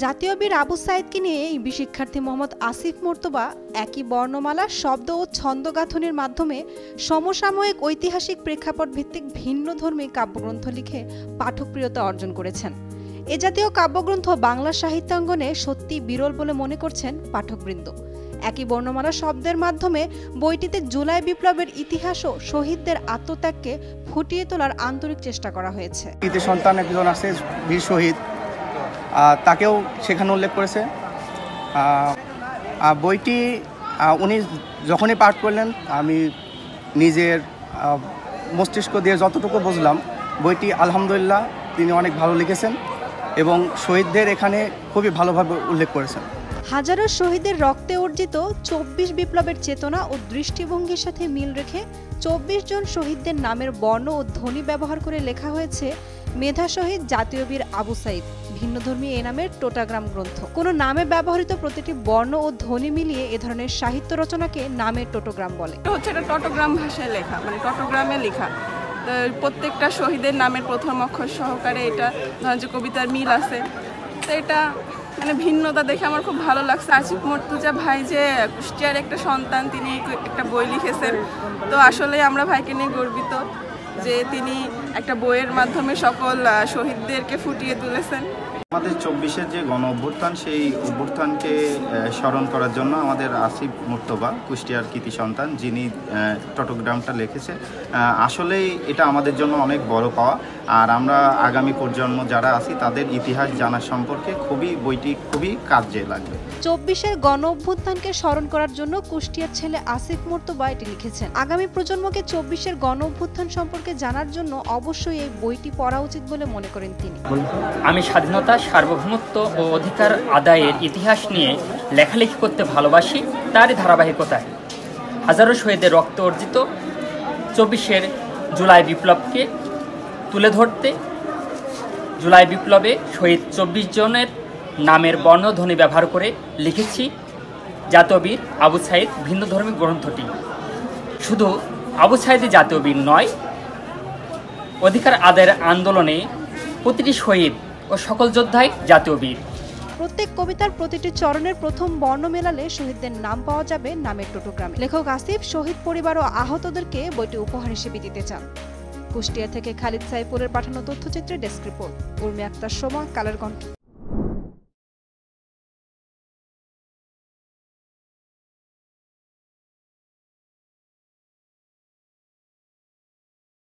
জাতীয় বীর আবু সাইদকে নিয়ে ইবি শিক্ষার্থী মোহাম্মদ আসিফ মোর্তবা একই বর্ণমালা শব্দ ও ছন্দ গাঁথনির মাধ্যমে সমসাময়িক ঐতিহাসিক প্রেক্ষাপট ভিত্তিক ভিন্নধর্মী কাব্যগ্রন্থ লিখে পাঠকপ্রিয়তা অর্জন করেছেন। এ জাতীয় কাব্যগ্রন্থ বাংলা সাহিত্যাঙ্গনে সত্যি বিরল বলে মনে করছেন পাঠকবৃন্দ। একই বর্ণমালা শব্দের মাধ্যমে বইটিতে জুলাই বিপ্লবের ইতিহাস ও শহীদদের আত্মত্যাগকে ফুটিয়ে তোলার আন্তরিক চেষ্টা করা হয়েছে। কৃতি সন্তান একজন আছে বীর শহীদ, তাকেও সেখানে উল্লেখ করেছে। বইটি উনি যখনই পাঠ করলেন আমি নিজের মস্তিষ্ক দিয়ে যতটুকু বুঝলাম বইটি আলহামদুলিল্লাহ তিনি অনেক ভালো লিখেছেন এবং শহীদদের এখানে খুবই ভালোভাবে উল্লেখ করেছেন। হাজারো শহীদের রক্তে অর্জিত ২৪ বিপ্লবের চেতনা ও দৃষ্টিভঙ্গির সাথে মিল রেখে ২৪ জন শহীদদের নামের বর্ণ ও ধ্বনি ব্যবহার করে লেখা হয়েছে মেধা শহীদ জাতীয় বীর আবু সাইদ ভিন্নধর্মী এ নামের টোটাগ্রাম গ্রন্থ। কোনো নামে ব্যবহৃত প্রতিটি বর্ণ ও ধ্বনি মিলিয়ে এ ধরনের সাহিত্য রচনাকে নামের টোটোগ্রাম বলে। এটা টোটোগ্রাম ভাষায় লেখা, মানে টোটোগ্রামে লেখা। প্রত্যেকটা শহীদের নামের প্রথম অক্ষর সহকারে এটা ধরেন যে কবিতার মিল আছে। তো এটা মানে ভিন্নতা দেখে আমার খুব ভালো লাগছে। আসিফ মর্তুজা ভাই যে কুষ্টিয়ার একটা সন্তান, তিনি একটা বই লিখেছেন। তো আসলে আমরা ভাইকে নিয়ে গর্বিত যে তিনি একটা বইয়ের মাধ্যমে সকল শহীদদেরকে ফুটিয়ে তুলেছেন। আমাদের ২৪-এর যে গণ অভ্যুত্থান, সেই অভ্যুত্থানকে স্মরণ করার জন্য আমাদের আসিফ মোর্তবা কুষ্টিয়ার কৃতি সন্তান, যিনি টোটোগ্রামটা লিখেছে, আসলেই এটা আমাদের জন্য অনেক বড় পাওয়া। আর আমরা আগামী প্রজন্ম যারা আছি তাদের ইতিহাস জানার সম্পর্কে বইটি খুবই কাজে লাগবে। ২৪-এর গণ অভ্যুত্থানকে স্মরণ করার জন্য কুষ্টিয়ার ছেলে আসিফ মোর্তবা এটি লিখেছেন। আগামী প্রজন্মকে ২৪-এর গণ অভ্যুত্থান সম্পর্কে জানার জন্য অবশ্যই এই বইটি পড়া উচিত বলে মনে করেন তিনি। আমি স্বাধীনতা, সার্বভৌমত্ব ও অধিকার আদায়ের ইতিহাস নিয়ে লেখালেখি করতে ভালোবাসি। তারই ধারাবাহিকতায় হাজারো শহীদের রক্ত অর্জিত ২৪-এর জুলাই বিপ্লবকে তুলে ধরতে জুলাই বিপ্লবে শহীদ ২৪ জনের নামের বর্ণধ্বনি ব্যবহার করে লিখেছি জাতীয় বীর আবু সাইদ ভিন্নধর্মী গ্রন্থটি। শুধু আবু সাইদই জাতীয় বীর নয়, অধিকার আদায়ের আন্দোলনে প্রতিটি শহীদ ও সকল যোদ্ধাই জাতীয় বীর। প্রত্যেক কবিতার প্রতিটি চরণের প্রথম বর্ণ মেলালে শহীদদের নাম পাওয়া যাবে নামের টোটোগ্রামে। লেখক আসিফ শহীদ পরিবার ও আহতদেরকে বইটি উপহার হিসেবে দিতে চান। কুষ্টিয়া থেকে খালিদ সাইফুলের পাঠানো তথ্যচিত্রে ডেস্ক রিপোর্ট। উর্মি আক্তার, সময়, কালের কণ্ঠ।